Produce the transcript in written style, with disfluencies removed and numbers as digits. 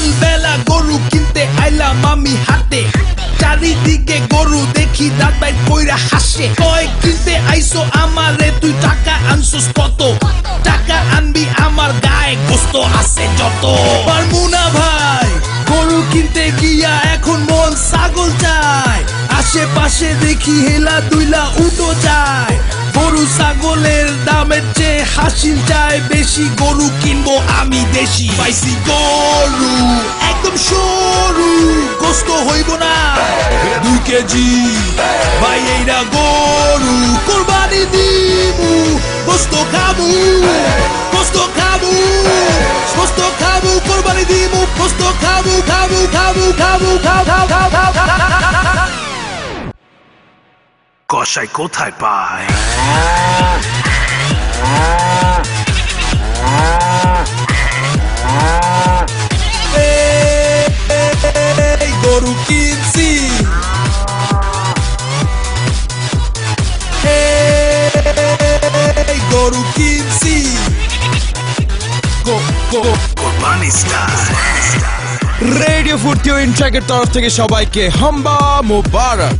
সকালবেলা গরু কিনতে আইলাম আমি হাটে, চারিদিকে গরু দেখি দাঁত বাইর কইরা হাসে। কয় কিনতে আইসো আমারে, তুই টাকা আনছস কত? টাকা আনবি আমার গায়ে গোস্ত আছে যত। পারমু না ভাই গরু কিনতে গিয়া, এখন মন ছাগল চায়। আশেপাশে দেখি হেলা দুইলা উটো যায়। গরু ছাগলের দামের চেয়ে হাসিল চায় বেশি, গরু কিনবো আমি দেশি। পাইছি গরু একদম সরু, গোস্ত হইব না 2 কেজি। ভাই এইটা গরু কোরবানি দিমু, গোস্ত খাবো, গোস্ত খাবো, গোস্ত খাবো, কোরবানি দিমু, গোস্ত খাবো, খাবো, খাবো, খাবো, খাবো, খাবো, খাবো। কসাই কোথায় পায়? গরু কিনছি, গরু কিনছি, রেডিও ফুর্তি ও ইনট্র্যাকের তরফ থেকে সবাইকে হাম্বা মোবারক।